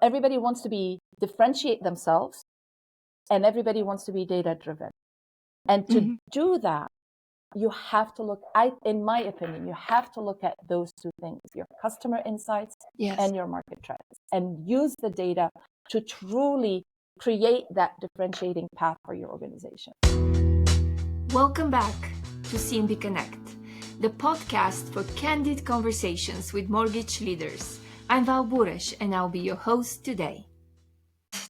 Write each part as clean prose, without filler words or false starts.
everybody wants to differentiate themselves, and everybody wants to be data driven. And to do that, you have to look, in my opinion, you have to look at those two things, your customer insights and your market trends, and use the data to truly create that differentiating path for your organization. Welcome back to CMB Connect, the podcast for candid conversations with mortgage leaders. I'm Val Buresh, and I'll be your host today.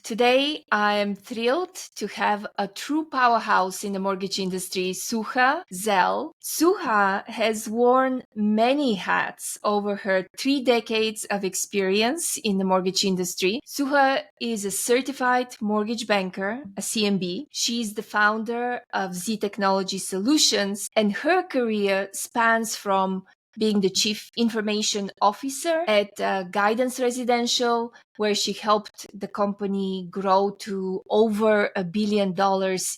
Today, I am thrilled to have a true powerhouse in the mortgage industry, Suha Zehl. Suha has worn many hats over her 3 decades of experience in the mortgage industry. Suha is a certified mortgage banker, a CMB. She's the founder of Z Technology Solutions, and her career spans from being the Chief Information Officer at Guidance Residential, where she helped the company grow to over $1 billion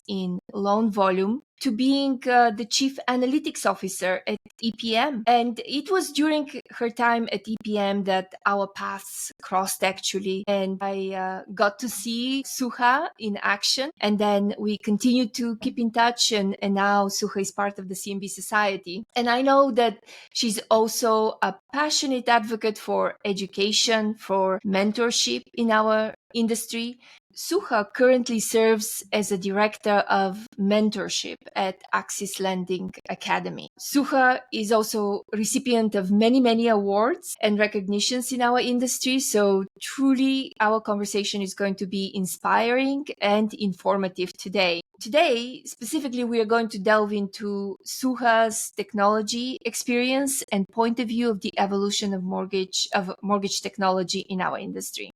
in loan volume, to being the Chief Analytics Officer at EPM. And it was during her time at EPM that our paths crossed, actually. And I got to see Suha in action. And then we continued to keep in touch. And now Suha is part of the CMB Society. And I know that she's also a passionate advocate for education, for mentorship in our industry. Suha currently serves as a director of mentorship at Axis Lending Academy. Suha is also recipient of many awards and recognitions in our industry. So truly, our conversation is going to be inspiring and informative today. Today, specifically, we are going to delve into Suha's technology experience and point of view of the evolution of mortgage technology in our industry.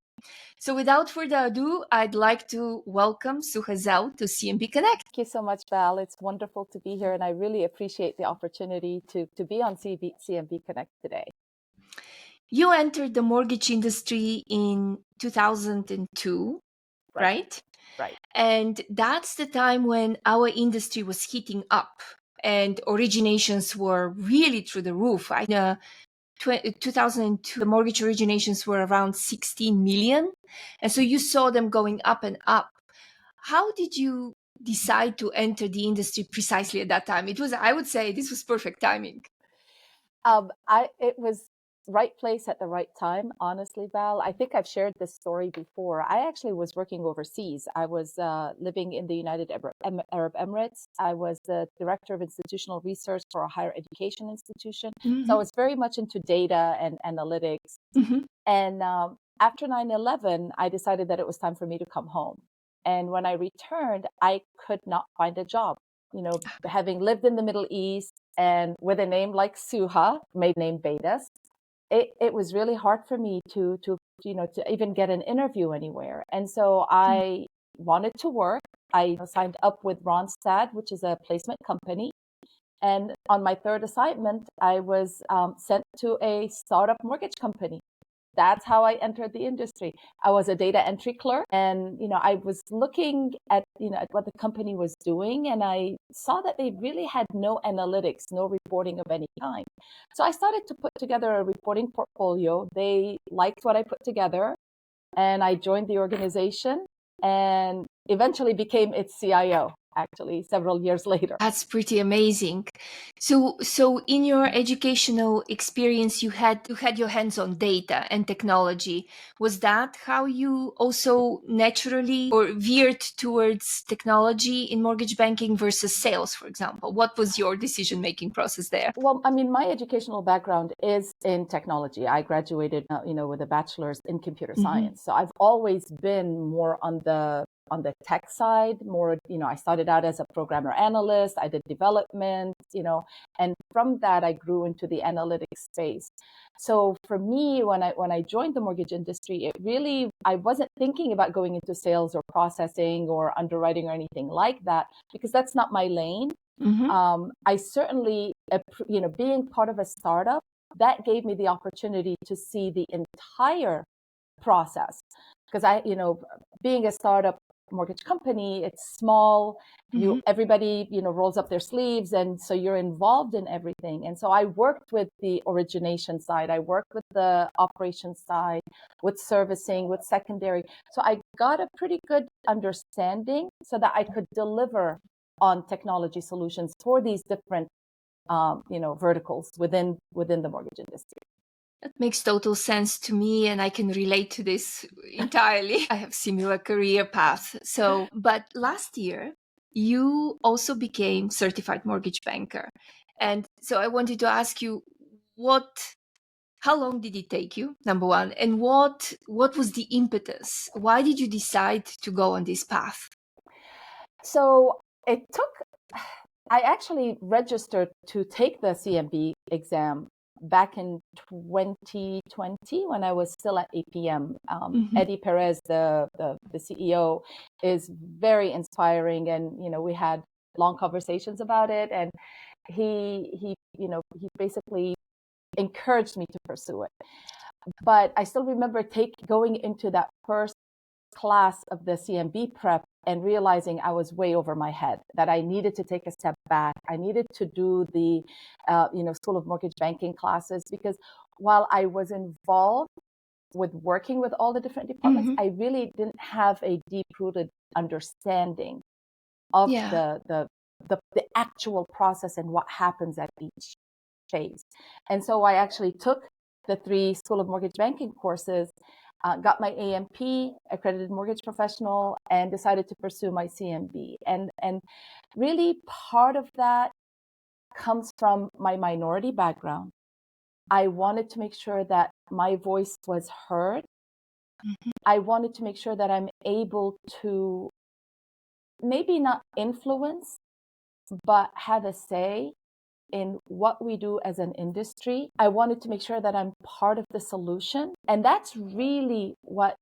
So without further ado, I'd like to welcome Suha Zehl to CMB Connect. Thank you so much, Val. It's wonderful to be here, and I really appreciate the opportunity to be on CMB Connect today. You entered the mortgage industry in 2002, right? Right. And that's the time when our industry was heating up and originations were really through the roof. 2002, the mortgage originations were around 16 million. And so you saw them going up and up. How did you decide to enter the industry precisely at that time? I would say this was perfect timing. It was right place at the right time, honestly, Val. I think I've shared this story before. I actually was working overseas. I was living in the United Arab Emirates. I was the director of institutional research for a higher education institution. So I was very much into data and analytics. And after 9/11, I decided that it was time for me to come home. And when I returned, I could not find a job. You know, having lived in the Middle East and with a name like Suha, maiden name Bedas, it was really hard for me to even get an interview anywhere. And so I wanted to work. I signed up with Ronstad, which is a placement company. And on my third assignment, I was sent to a startup mortgage company. That's how I entered the industry. I was a data entry clerk, and I was looking at at what the company was doing, and I saw that they really had no analytics, no reporting of any kind. So I started to put together a reporting portfolio. They liked what I put together, and I joined the organization and eventually became its CIO. Actually, several years later. That's pretty amazing. So in your educational experience, you had your hands on data and technology. Was that how you also naturally or veered towards technology in mortgage banking versus sales, for example? What was your decision-making process there? Well, I mean, my educational background is in technology. I graduated, with a bachelor's in computer science. So I've always been more on the tech side, more, I started out as a programmer analyst. I did development, and from that I grew into the analytics space. So for me, when I joined the mortgage industry, I wasn't thinking about going into sales or processing or underwriting or anything like that, because that's not my lane. I certainly, being part of a startup, that gave me the opportunity to see the entire process. Because being a startup, mortgage company. It's small. Everybody, rolls up their sleeves. And so you're involved in everything. And so I worked with the origination side. I worked with the operations side, with servicing, with secondary. So I got a pretty good understanding so that I could deliver on technology solutions for these different, verticals within the mortgage industry. That makes total sense to me, and I can relate to this entirely. I have similar career path. So, but last year you also became certified mortgage banker. And so I wanted to ask you how long did it take you, number one, and what was the impetus? Why did you decide to go on this path? So I actually registered to take the CMB exam back in 2020 when I was still at APM. Eddie Perez, the CEO, is very inspiring, and we had long conversations about it, and he basically encouraged me to pursue it. But I still remember going into that first class of the CMB prep and realizing I was way over my head, that I needed to take a step back. I needed to do the, School of Mortgage Banking classes, because while I was involved with working with all the different departments, I really didn't have a deep-rooted understanding of the actual process and what happens at each phase. And so I actually took the 3 School of Mortgage Banking courses, got my AMP, accredited mortgage professional, and decided to pursue my CMB. And really part of that comes from my minority background. I wanted to make sure that my voice was heard. I wanted to make sure that I'm able to maybe not influence, but have a say in what we do as an industry. I wanted to make sure that I'm part of the solution. And that's really what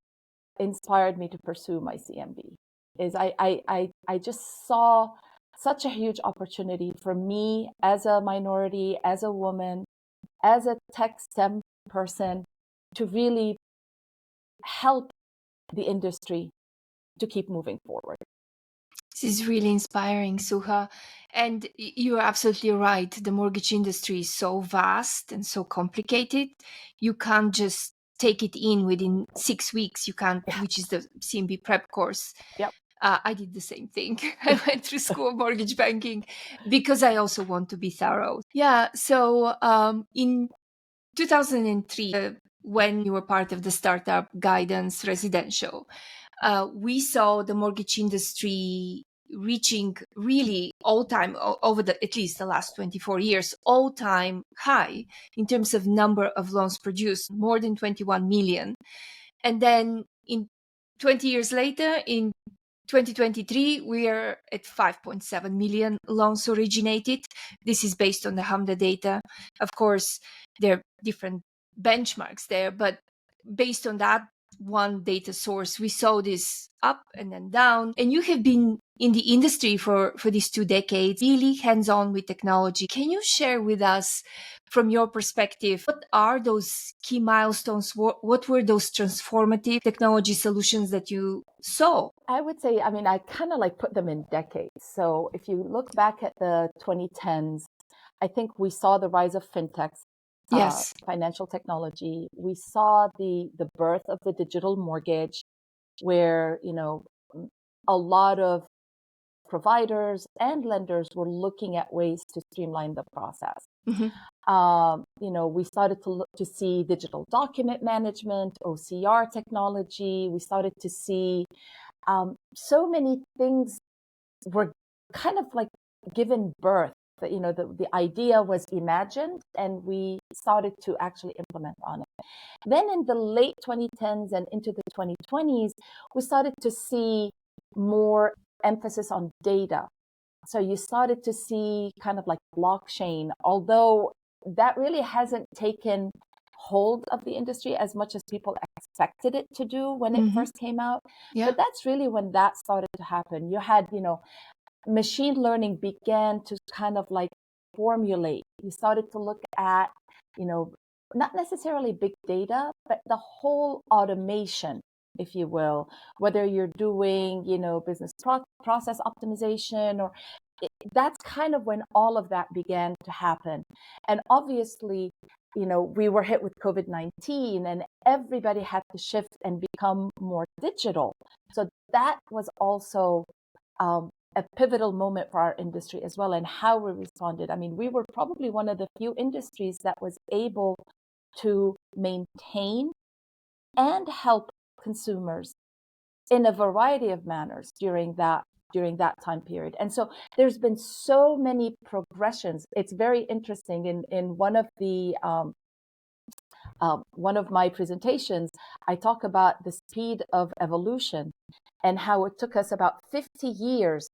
inspired me to pursue my CMB. Is I just saw such a huge opportunity for me as a minority, as a woman, as a tech STEM person, to really help the industry to keep moving forward. This is really inspiring, Suha. And you're absolutely right. The mortgage industry is so vast and so complicated. You can't just take it in within 6 weeks. You can't, which is the CMB prep course. Yep. I did the same thing. I went through School of Mortgage Banking because I also want to be thorough. Yeah. So in 2003, when you were part of the startup Guidance Residential, we saw the mortgage industry reaching really all-time, over at least the last 24 years, all-time high in terms of number of loans produced, more than 21 million. And then in 20 years later, in 2023, we are at 5.7 million loans originated. This is based on the HMDA data. Of course, there are different benchmarks there, but based on that one data source, we saw this up and then down. And you have been in the industry for these 2 decades, really hands-on with technology. Can you share with us, from your perspective, what are those key milestones? What were those transformative technology solutions that you saw? I would say, I kind of put them in decades. So if you look back at the 2010s, I think we saw the rise of fintechs, yes, financial technology. We saw the birth of the digital mortgage, where, a lot of providers and lenders were looking at ways to streamline the process. We started to see digital document management, OCR technology. We started to see so many things were kind of given birth. The idea was imagined, and we started to actually implement on it. Then in the late 2010s and into the 2020s, we started to see more emphasis on data. So you started to see kind of blockchain, although that really hasn't taken hold of the industry as much as people expected it to do when it first came out. Yeah. But that's really when that started to happen. You had, machine learning began to kind of formulate. You started to look at, not necessarily big data, but the whole automation if you will, whether you're doing, business process optimization or that's kind of when all of that began to happen. And obviously, we were hit with COVID-19 and everybody had to shift and become more digital. So that was also a pivotal moment for our industry as well, and how we responded. I mean, we were probably one of the few industries that was able to maintain and help consumers in a variety of manners during that time period. And so there's been so many progressions. It's very interesting. In one of my presentations, I talk about the speed of evolution and how it took us about 50 years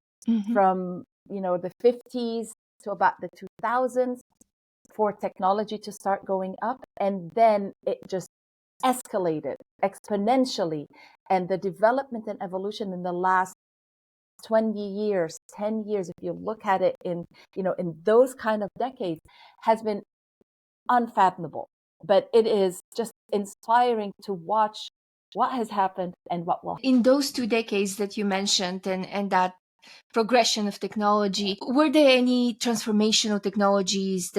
from the 50s to about the 2000s for technology to start going up, and then it just escalated exponentially. And the development and evolution in the last 20 years, 10 years, if you look at it in those kind of decades, has been unfathomable. But it is just inspiring to watch what has happened and what will happen. In those 2 decades that you mentioned and that progression of technology, were there any transformational technologies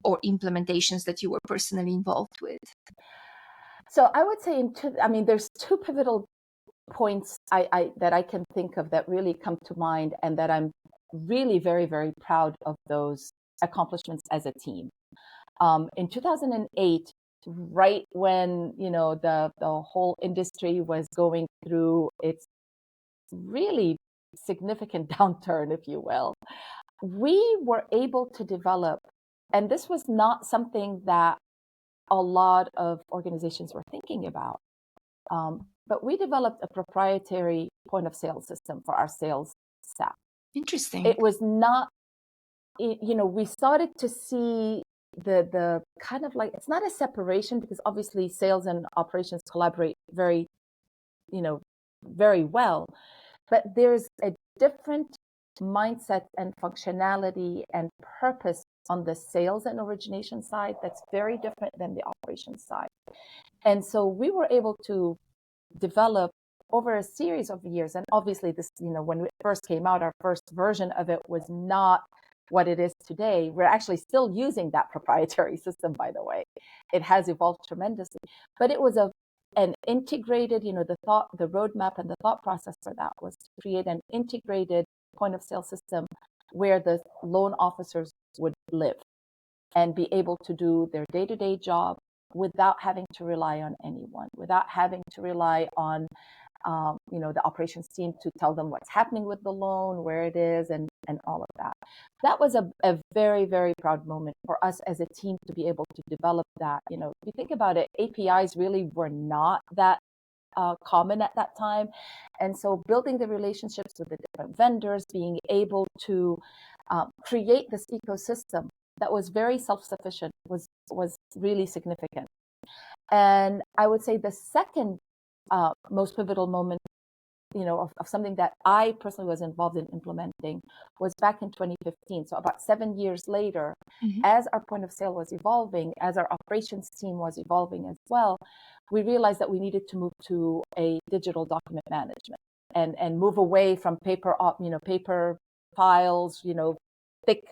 or implementations that you were personally involved with? So I would say there's two pivotal points that I can think of that really come to mind, and that I'm really very, very proud of those accomplishments as a team. In 2008, right when the whole industry was going through its really significant downturn, if you will, we were able to develop, and this was not something that a lot of organizations were thinking about, but we developed a proprietary point of sale system for our sales staff. Interesting. It was not, we started to see the kind of like, it's not a separation, because obviously sales and operations collaborate very, very well, but there's a different mindset and functionality and purpose on the sales and origination side that's very different than the operations side. And so we were able to develop over a series of years. And obviously this, when it first came out, our first version of it was not what it is today. We're actually still using that proprietary system, by the way. It has evolved tremendously, but it was an integrated, the roadmap and the thought process for that was to create an integrated point of sale system where the loan officers would live and be able to do their day-to-day job without having to rely on anyone, without having to rely on the operations team to tell them what's happening with the loan, where it is, and all of that. That was a very, very proud moment for us as a team to be able to develop that. If you think about it, APIs really were not that common at that time. And so building the relationships with the different vendors, being able to create this ecosystem that was very self-sufficient was really significant. And I would say the second most pivotal moment, of something that I personally was involved in implementing was back in 2015. So about 7 years later, as our point of sale was evolving, as our operations team was evolving as well, we realized that we needed to move to a digital document management and move away from paper files, thick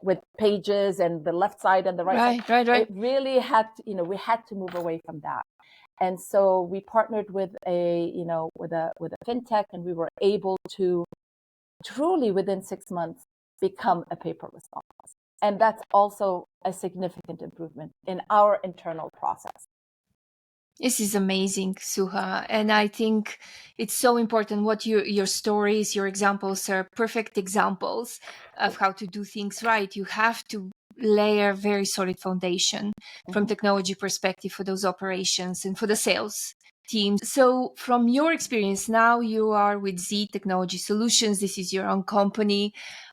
with pages and the left side and the right side. Right. It really had to, we had to move away from that. And so we partnered with a fintech, and we were able to truly within 6 months become a paperless office. And that's also a significant improvement in our internal process. This is amazing, Suha. And I think it's so important what your stories, your examples are perfect examples of how to do things right. You have to layer very solid foundation from technology perspective for those operations and for the sales teams. So from your experience, now you are with Z Technology Solutions. This is your own company.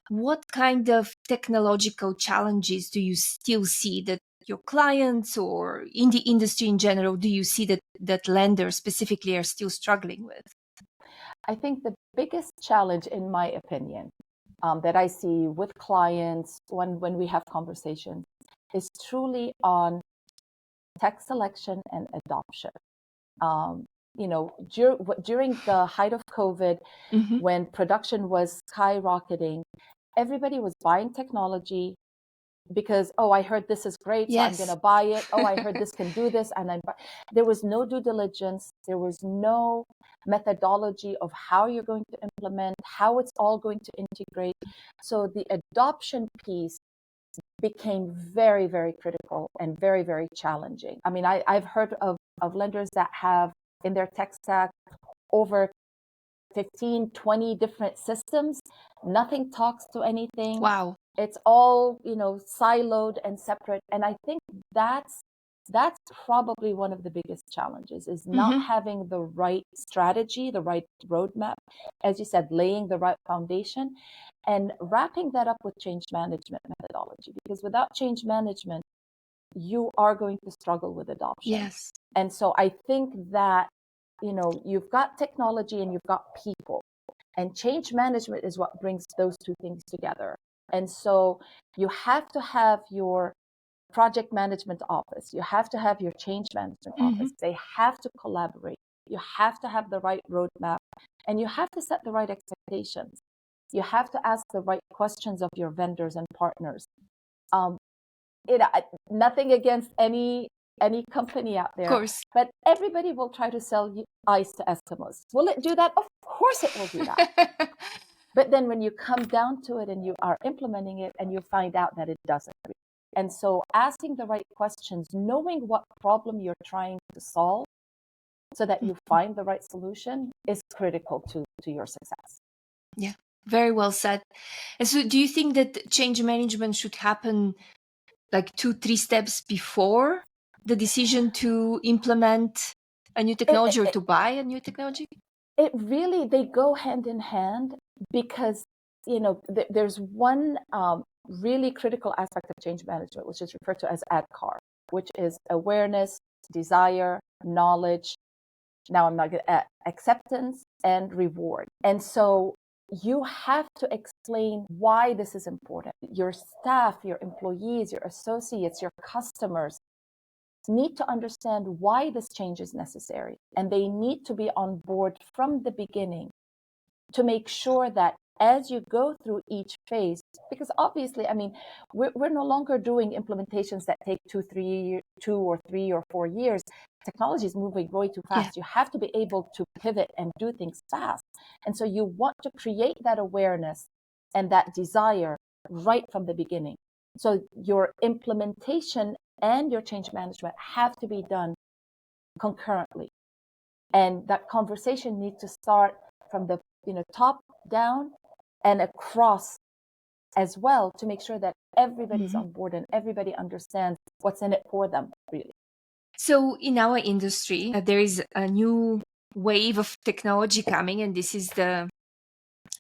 What kind of technological challenges do you still see that your clients or in the industry in general, do you see that lenders specifically are still struggling with? I think the biggest challenge, in my opinion, that I see with clients when we have conversations is truly on tech selection and adoption. during the height of COVID, Mm-hmm. when production was skyrocketing, everybody was buying technology because, oh, I heard this is great, so I'm going to Yes. buy it. Oh, I heard this can do this. There was no due diligence. There was no methodology of how you're going to implement, how it's all going to integrate. So the adoption piece became very, very critical and very, very challenging. I mean, I've heard of lenders that have in their tech stack over 15, 20 different systems. Nothing talks to anything. Wow. It's all, siloed and separate. And I think that's probably one of the biggest challenges, is not Mm-hmm. having the right strategy, the right roadmap, as you said, laying the right foundation and wrapping that up with change management methodology. Because without change management, you are going to struggle with adoption. Yes. And so I think that, you've got technology and you've got people, and change management is what brings those two things together. And so you have to have your project management office, you have to have your change management office. They have to collaborate. You have to have the right roadmap, and you have to set the right expectations. You have to ask the right questions of your vendors and partners. Nothing against any company out Of there, course. but everybody will try to sell you ice to Eskimos. Will it do that? Of course it will do that. But then when you come down to it and you are implementing it, and you find out that it doesn't. And so asking the right questions, knowing what problem you're trying to solve so that you find the right solution, is critical to your success. Yeah, very well said. And so do you think that change management should happen like 2-3 steps before the decision to implement a new technology or to buy a new technology? It really, they go hand in hand, because there's one really critical aspect of change management, which is referred to as ADKAR, which is awareness, desire, knowledge. Now I'm not going to acceptance and reward. And so you have to explain why this is important. Your staff, your employees, your associates, your customers need to understand why this change is necessary. And they need to be on board from the beginning to make sure that as you go through each phase, because obviously, I mean, we're no longer doing implementations that take 2 or 3 or 4 years. Technology is moving way too fast. Yeah. You have to be able to pivot and do things fast. And so you want to create that awareness and that desire right from the beginning. So your implementation and your change management have to be done concurrently. And that conversation needs to start from the top down and across as well, to make sure that everybody's on board and everybody understands what's in it for them, really. So in our industry, there is a new wave of technology coming, and this is the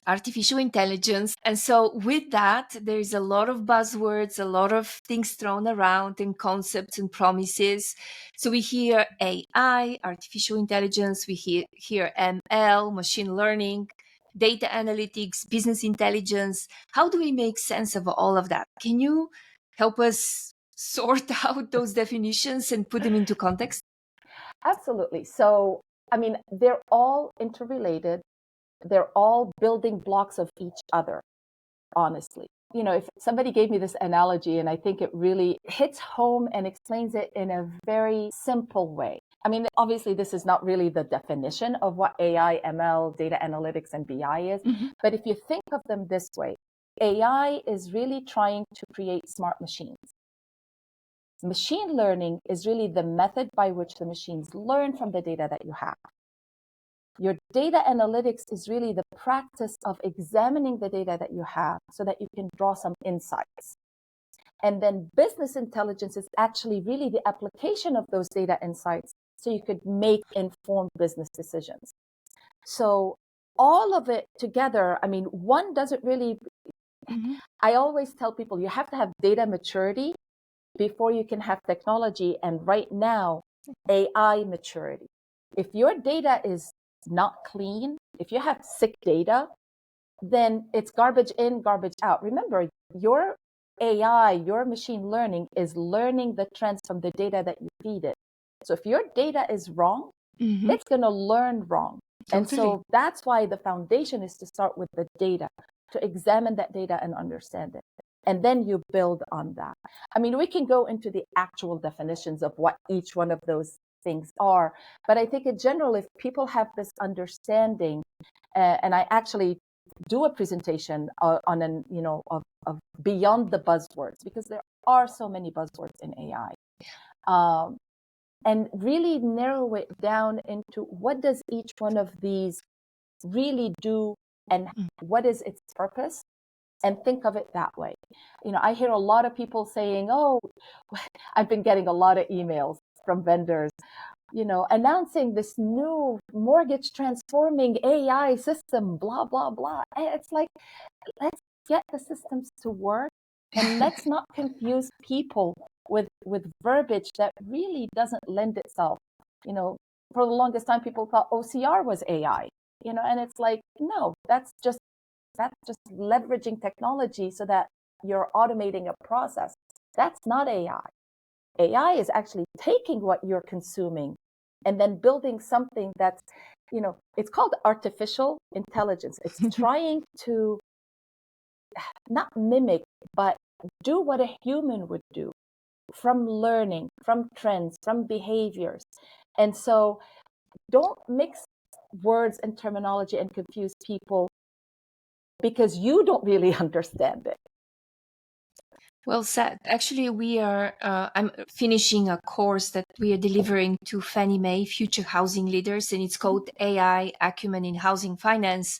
artificial intelligence. And so with that, there's a lot of buzzwords, a lot of things thrown around, and concepts and promises. So we hear AI, artificial intelligence, we hear ML, machine learning, data analytics, business intelligence. How do we make sense of all of that? Can you help us sort out those definitions and put them into context? Absolutely. So, I mean, they're all interrelated. They're all building blocks of each other, honestly. If somebody gave me this analogy, and I think it really hits home and explains it in a very simple way. I mean, obviously, this is not really the definition of what AI, ML, data analytics, and BI is. But if you think of them this way, AI is really trying to create smart machines. Machine learning is really the method by which the machines learn from the data that you have. Your data analytics is really the practice of examining the data that you have so that you can draw some insights. And then business intelligence is actually really the application of those data insights so you could make informed business decisions. So all of it together, I mean, one doesn't really, I always tell people you have to have data maturity before you can have technology. And right now, AI maturity. If your data is not clean, if you have sick data, then it's garbage in, garbage out. Remember, your AI, your machine learning is learning the trends from the data that you feed it. So if your data is wrong, it's going to learn wrong. And so that's why the foundation is to start with the data, to examine that data and understand it. And then you build on that. I mean, we can go into the actual definitions of what each one of those things are. But I think in general, if people have this understanding, and I actually do a presentation on an, of beyond the buzzwords, because there are so many buzzwords in AI. And really narrow it down into what does each one of these really do and what is its purpose, and think of it that way. I hear a lot of people saying, oh, I've been getting a lot of emails from vendors, announcing this new mortgage transforming AI system, blah, blah, blah. And it's like, let's get the systems to work, and let's not confuse people with verbiage that really doesn't lend itself. For the longest time, people thought OCR was AI, and it's like, no, that's just leveraging technology so that you're automating a process. That's not AI. AI is actually taking what you're consuming and then building something that's, it's called artificial intelligence. It's trying to not mimic, but do what a human would do, from learning, from trends, from behaviors. And so don't mix words and terminology and confuse people because you don't really understand it. Well said. Actually, I'm finishing a course that we are delivering to Fannie Mae future housing leaders, and it's called AI Acumen in Housing Finance.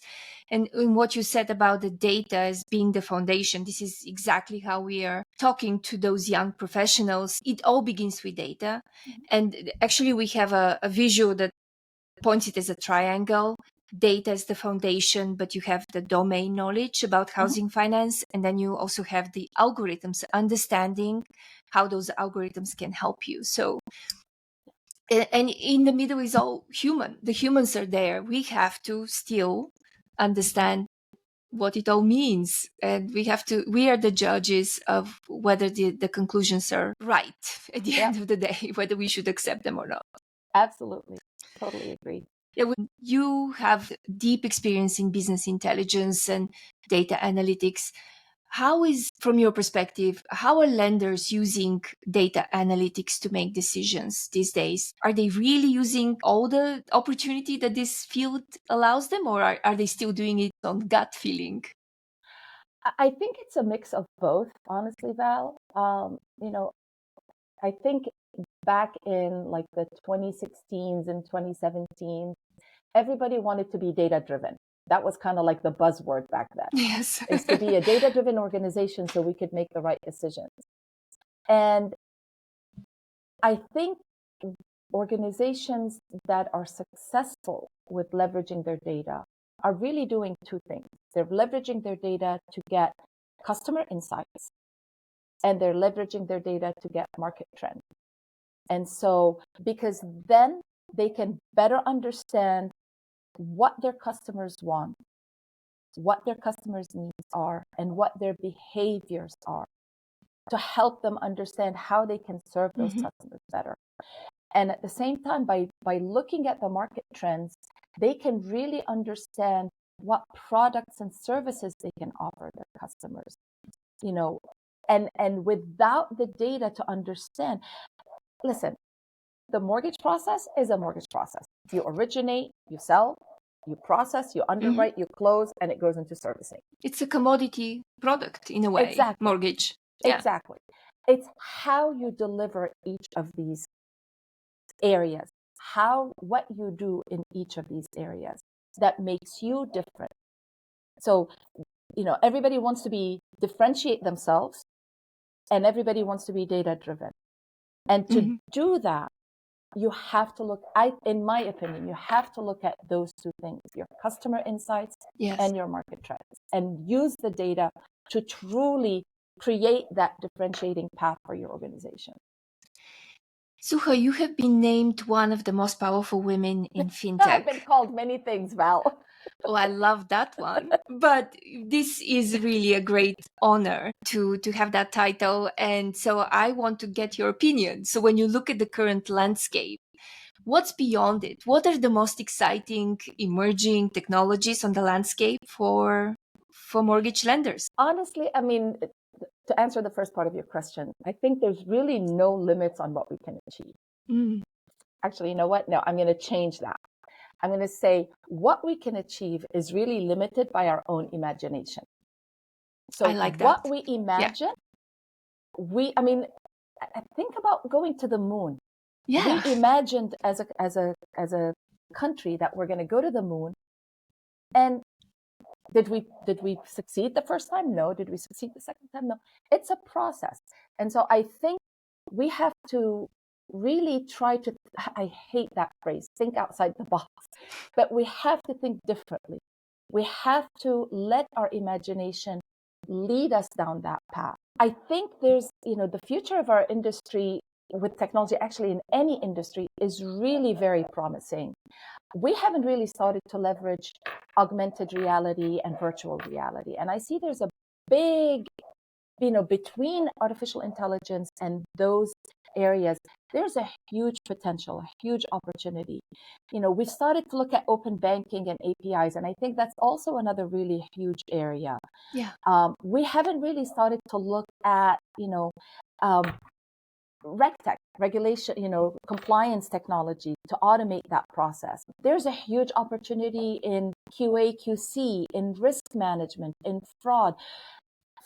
And in what you said about the data as being the foundation, this is exactly how we are talking to those young professionals. It all begins with data. And actually, we have a visual that points it as a triangle. Data is the foundation, but you have the domain knowledge about housing finance, and then you also have the algorithms, understanding how those algorithms can help you. So, and in the middle is all human. The humans are there. We have to still understand what it all means, and we are the judges of whether the conclusions are right at the end of the day, whether we should accept them or not. Absolutely. Totally agree. Yeah, you have deep experience in business intelligence and data analytics. How is, from your perspective, how are lenders using data analytics to make decisions these days? Are they really using all the opportunity that this field allows them, or are they still doing it on gut feeling? I think it's a mix of both, honestly, Val. I think back in like the 2016s and 2017, everybody wanted to be data driven. That was kind of like the buzzword back then. Yes. Is to be a data driven organization so we could make the right decisions. And I think organizations that are successful with leveraging their data are really doing two things. They're leveraging their data to get customer insights, and they're leveraging their data to get market trends. And so, because then they can better understand what their customers want, what their customers' needs are, and what their behaviors are, to help them understand how they can serve those customers better. And at the same time, by looking at the market trends, they can really understand what products and services they can offer their customers. And without the data to understand, listen, the mortgage process is a mortgage process. You originate, you sell, you process, you underwrite, you close, and it goes into servicing. It's a commodity product in a way. Exactly. Mortgage. Yeah. Exactly. It's how you deliver each of these areas, what you do in each of these areas that makes you different. So, everybody wants to differentiate themselves, and everybody wants to be data driven. And to do that, you have to look, in my opinion, you have to look at those two things, your customer insights and your market trends, and use the data to truly create that differentiating path for your organization. Suha, you have been named one of the most powerful women in fintech. I've been called many things, Val. Oh, I love that one. But this is really a great honor to have that title. And so I want to get your opinion. So when you look at the current landscape, What's beyond it? What are the most exciting emerging technologies on the landscape for mortgage lenders? Honestly, I mean, to answer the first part of your question, I think there's really no limits on what we can achieve. Actually, you know what? No, I'm going to change that. I'm going to say what we can achieve is really limited by our own imagination. So I like what that. we imagine, I mean, think about going to the moon. Yeah. We imagined as a country that we're going to go to the moon. And did we succeed the first time? No. Did we succeed the second time? No. It's a process. And so I think we have to really try to, I hate that phrase, think outside the box, but we have to think differently. We have to let our imagination lead us down that path. I think there's, the future of our industry with technology, actually in any industry, is really very promising. We haven't really started to leverage augmented reality and virtual reality. And I see there's a big, between artificial intelligence and those areas, there's a huge potential, a huge opportunity. We've started to look at open banking and APIs, and I think that's also another really huge area. Yeah. We haven't really started to look at, regtech, regulation, compliance technology to automate that process. There's a huge opportunity in QA, QC, in risk management, in fraud.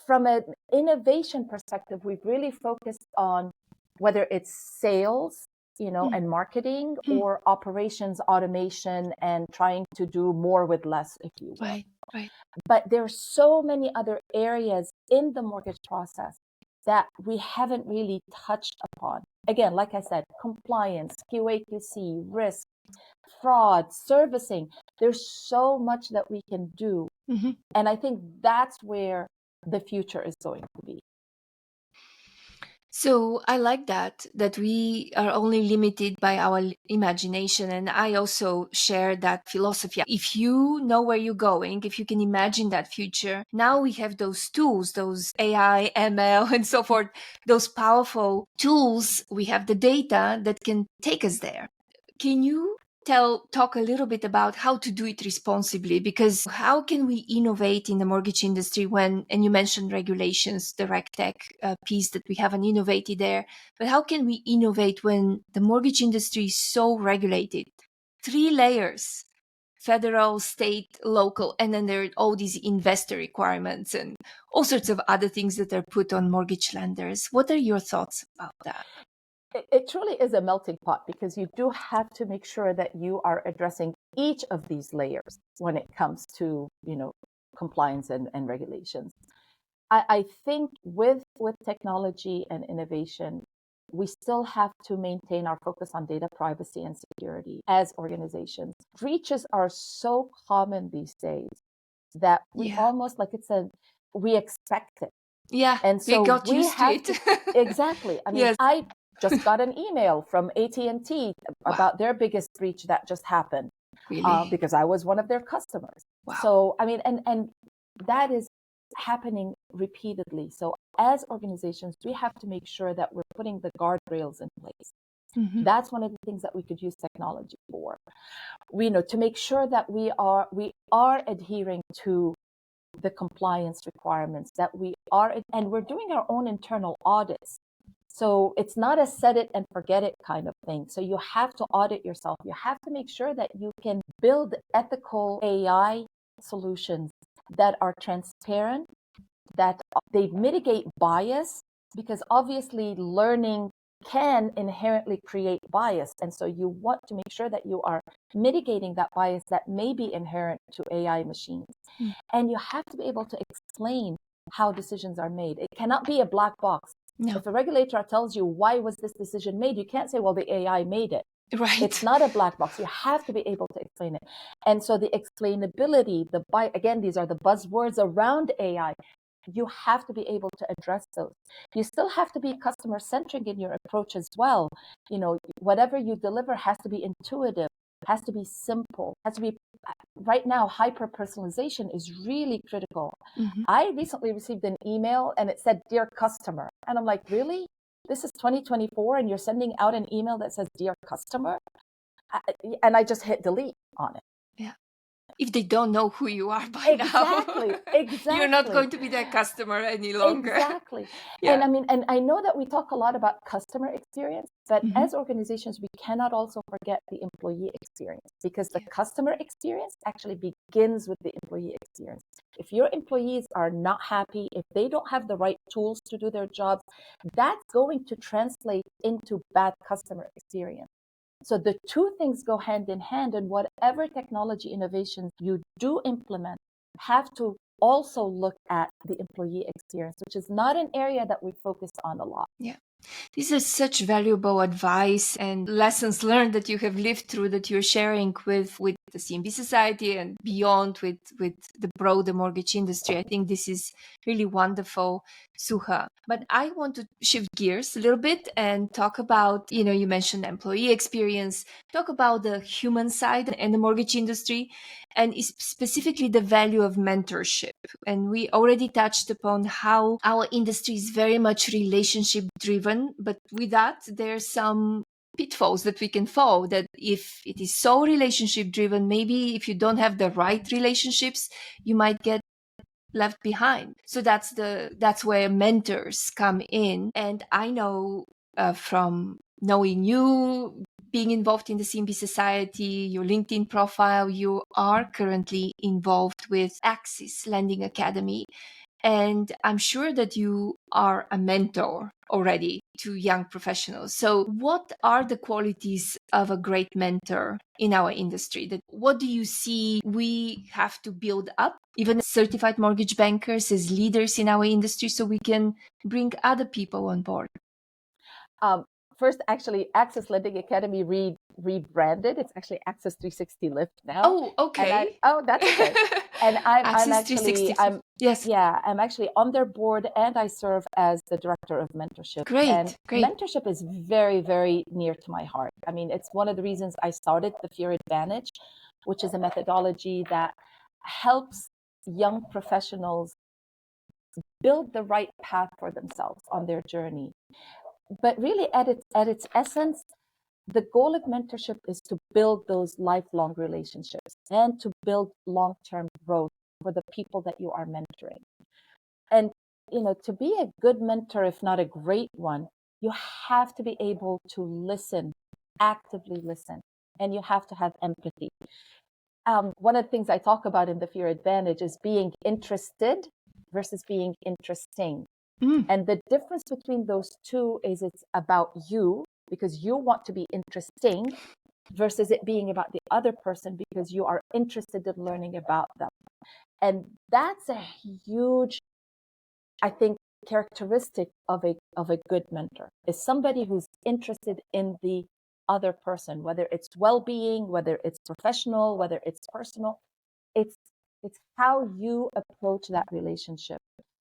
From an innovation perspective, we've really focused on whether it's sales, and marketing, or operations automation and trying to do more with less, if you will. Right. But there are so many other areas in the mortgage process that we haven't really touched upon. Again, like I said, compliance, QA, QC, risk, fraud, servicing. There's so much that we can do. And I think that's where the future is going to be. So I like that we are only limited by our imagination. And I also share that philosophy. If you know where you're going, if you can imagine that future, now we have those tools, those AI, ML, and so forth, those powerful tools. We have the data that can take us there. Can you talk a little bit about how to do it responsibly? Because how can we innovate in the mortgage industry when, and you mentioned regulations, the regtech piece that we haven't innovated there, but how can we innovate when the mortgage industry is so regulated? 3 layers: federal, state, local, and then there are all these investor requirements and all sorts of other things that are put on mortgage lenders. What are your thoughts about that? It truly is a melting pot, because you do have to make sure that you are addressing each of these layers when it comes to, compliance and regulations. I think with technology and innovation, we still have to maintain our focus on data privacy and security as organizations. Breaches are so common these days that we almost, like we expect it. Yeah, and so we got used to it. Exactly. I mean, yes. I just got an email from AT&T about their biggest breach that just happened. Really? Because I was one of their customers. Wow. So, I mean, and that is happening repeatedly. So as organizations, we have to make sure that we're putting the guardrails in place. That's one of the things that we could use technology for. To make sure that we are adhering to the compliance requirements, that we are, and we're doing our own internal audits. So it's not a set it and forget it kind of thing. So you have to audit yourself. You have to make sure that you can build ethical AI solutions that are transparent, that they mitigate bias, because obviously learning can inherently create bias. And so you want to make sure that you are mitigating that bias that may be inherent to AI machines. And you have to be able to explain how decisions are made. It cannot be a black box. No. If a regulator tells you, why was this decision made, you can't say, well, the AI made it. Right. It's not a black box. You have to be able to explain it. And so the explainability, again, these are the buzzwords around AI. You have to be able to address those. You still have to be customer centric in your approach as well. Whatever you deliver has to be intuitive, has to be simple, has to be, right now, hyper personalization is really critical. I recently received an email and it said, "Dear customer." And I'm like, really? This is 2024 and you're sending out an email that says, "Dear customer"? and I just hit delete on it. Yeah. If they don't know who you are by now, you're not going to be their customer any longer. Exactly. Yeah. And I mean, and I know that we talk a lot about customer experience, but as organizations, we cannot also forget the employee experience, because the customer experience actually begins with the employee experience. If your employees are not happy, if they don't have the right tools to do their jobs, that's going to translate into bad customer experience. So the two things go hand in hand, and whatever technology innovations you do implement have to also look at the employee experience, which is not an area that we focus on a lot. Yeah. These are such valuable advice and lessons learned that you have lived through, that you're sharing with the CMB society and beyond with the broader mortgage industry. I think this is really wonderful, Suha. But I want to shift gears a little bit and talk about, you mentioned employee experience, talk about the human side and the mortgage industry, and specifically the value of mentorship. And we already touched upon how our industry is very much relationship driven, but with that, there's some pitfalls that we can fall, that if it is so relationship driven, maybe if you don't have the right relationships, you might get left behind. So that's where mentors come in. And I know from knowing you, being involved in the CMB Society, your LinkedIn profile, you are currently involved with Axis Lending Academy. And I'm sure that you are a mentor already to young professionals. So what are the qualities of a great mentor in our industry? What do you see we have to build up, even certified mortgage bankers as leaders in our industry, so we can bring other people on board? First, actually, Access Lending Academy rebranded. It's actually Access 360 Lift now. Oh, okay. That's okay. And I'm actually, yes. Yeah, I'm actually on their board, and I serve as the director of mentorship. Great. Mentorship is very, very near to my heart. I mean, it's one of the reasons I started the Fear Advantage, which is a methodology that helps young professionals build the right path for themselves on their journey. But really, at its essence, the goal of mentorship is to build those lifelong relationships and to build long-term growth for the people that you are mentoring. And, to be a good mentor, if not a great one, you have to be able to listen, actively listen, and you have to have empathy. One of the things I talk about in the Fear Advantage is being interested versus being interesting. And the difference between those two is it's about you, because you want to be interesting, versus it being about the other person because you are interested in learning about them. And that's a huge, I think, characteristic of a good mentor, is somebody who's interested in the other person, whether it's well-being, whether it's professional, whether it's personal. It's how you approach that relationship.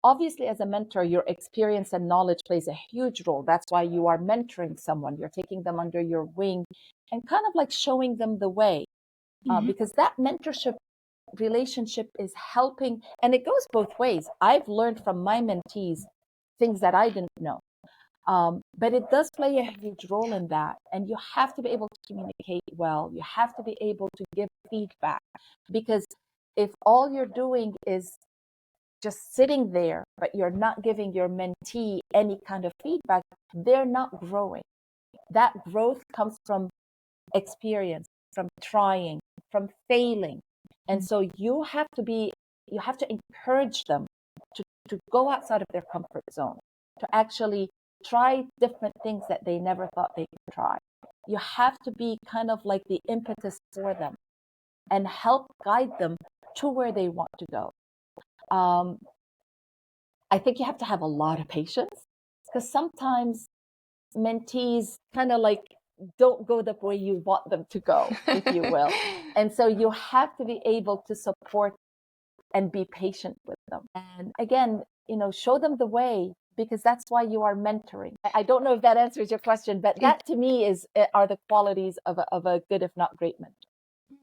Obviously, as a mentor, your experience and knowledge plays a huge role. That's why you are mentoring someone. You're taking them under your wing and kind of like showing them the way, because that mentorship relationship is helping, and it goes both ways. I've learned from my mentees things that I didn't know, but it does play a huge role in that. And you have to be able to communicate well. You have to be able to give feedback, because if all you're doing is just sitting there, but you're not giving your mentee any kind of feedback, they're not growing. That growth comes from experience, from trying, from failing. And so you have to encourage them to go outside of their comfort zone, to actually try different things that they never thought they could try. You have to be kind of like the impetus for them and help guide them to where they want to go. I think you have to have a lot of patience, because sometimes mentees kind of like don't go the way you want them to go, if you will. And so you have to be able to support and be patient with them. And again, show them the way, because that's why you are mentoring. I don't know if that answers your question, but that to me are the qualities of a good, if not great mentor.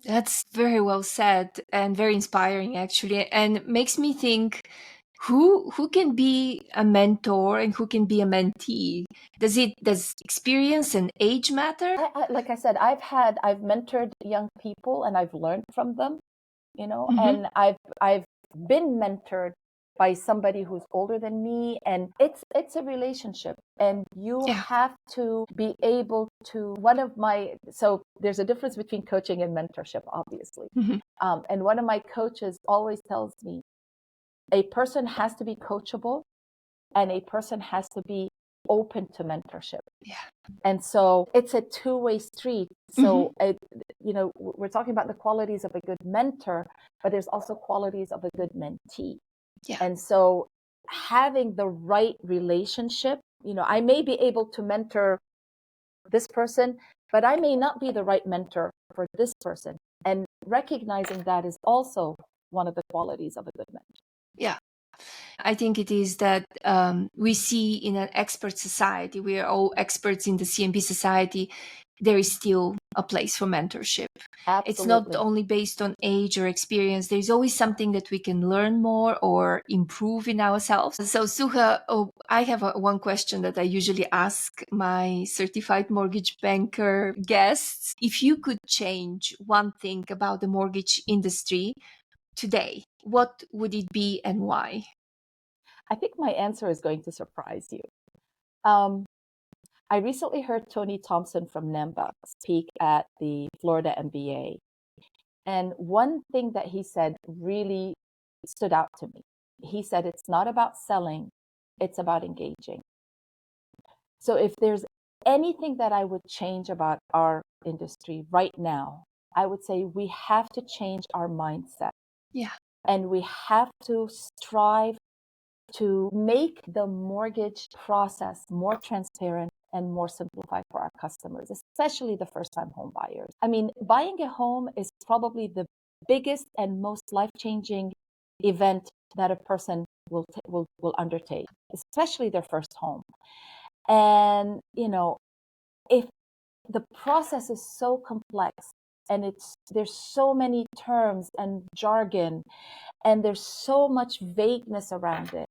That's very well said and very inspiring, actually, and makes me think Who can be a mentor and who can be a mentee? Does experience and age matter? Like I said, I've mentored young people and I've learned from them, and I've been mentored by somebody who's older than me, and it's a relationship, and you have to be able to. So there's a difference between coaching and mentorship, obviously. And one of my coaches always tells me a person has to be coachable and a person has to be open to mentorship. And so it's a two-way street. So we're talking about the qualities of a good mentor, but there's also qualities of a good mentee. And so having the right relationship, I may be able to mentor this person, but I may not be the right mentor for this person. And recognizing that is also one of the qualities of a good mentor. Yeah. I think it is that we see in an expert society, we are all experts in the CMB society, there is still a place for mentorship. Absolutely. It's not only based on age or experience. There's always something that we can learn more or improve in ourselves. So Suha, I have one question that I usually ask my certified mortgage banker guests. If you could change one thing about the mortgage industry today, what would it be and why? I think my answer is going to surprise you. I recently heard Tony Thompson from NEMBA speak at the Florida MBA. And one thing that he said really stood out to me. He said, it's not about selling, it's about engaging. So if there's anything that I would change about our industry right now, I would say we have to change our mindset. And we have to strive to make the mortgage process more transparent and more simplified for our customers, especially the first-time home buyers. I mean, buying a home is probably the biggest and most life-changing event that a person will undertake, especially their first home. And, if the process is so complex and there's so many terms and jargon and there's so much vagueness around it,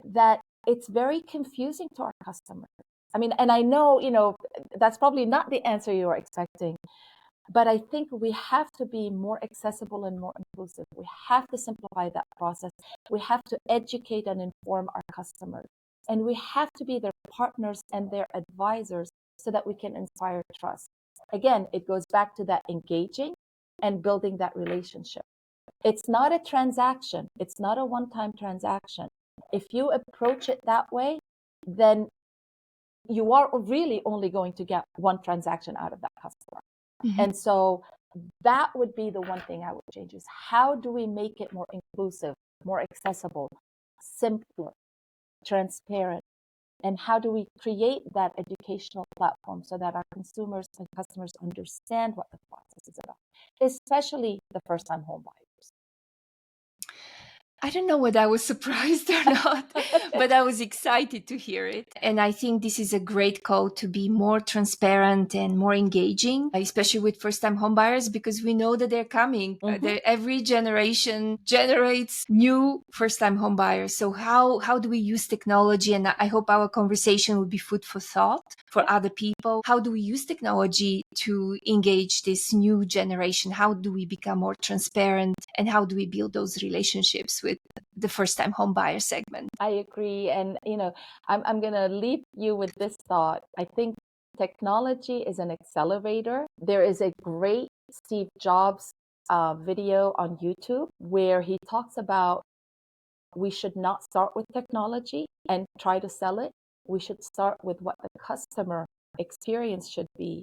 that it's very confusing to our customers. I mean, and I know, that's probably not the answer you are expecting, but I think we have to be more accessible and more inclusive. We have to simplify that process. We have to educate and inform our customers. And we have to be their partners and their advisors so that we can inspire trust. Again, it goes back to that engaging and building that relationship. It's not a transaction. It's not a one-time transaction. If you approach it that way, then you are really only going to get one transaction out of that customer. And so that would be the one thing I would change, is how do we make it more inclusive, more accessible, simpler, transparent? And how do we create that educational platform so that our consumers and customers understand what the process is about, especially the first-time home buyers? I don't know whether I was surprised or not, but I was excited to hear it. And I think this is a great call to be more transparent and more engaging, especially with first-time homebuyers, because we know that they're coming. Every generation generates new first-time homebuyers. So how do we use technology? And I hope our conversation will be food for thought for other people. How do we use technology to engage this new generation? How do we become more transparent? And how do we build those relationships with the first-time home buyer segment? I agree. And, I'm going to leave you with this thought. I think technology is an accelerator. There is a great Steve Jobs video on YouTube where he talks about we should not start with technology and try to sell it. We should start with what the customer experience should be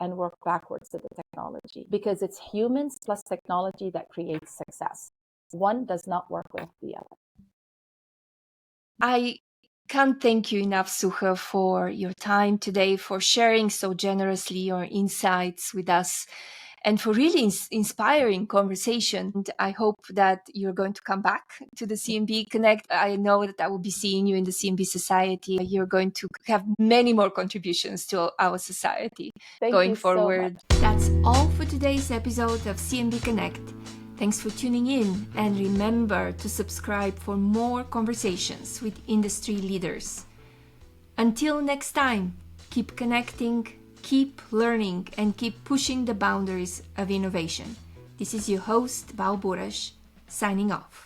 and work backwards to the technology, because it's humans plus technology that creates success. One does not work with the other. I can't thank you enough, Suha, for your time today, for sharing so generously your insights with us, and for really inspiring conversation. And I hope that you're going to come back to the CMB Connect. I know that I will be seeing you in the CMB Society. You're going to have many more contributions to our society going forward. So much. That's all for today's episode of CMB Connect. Thanks for tuning in, and remember to subscribe for more conversations with industry leaders. Until next time, keep connecting, keep learning, and keep pushing the boundaries of innovation. This is your host, Val Buras, signing off.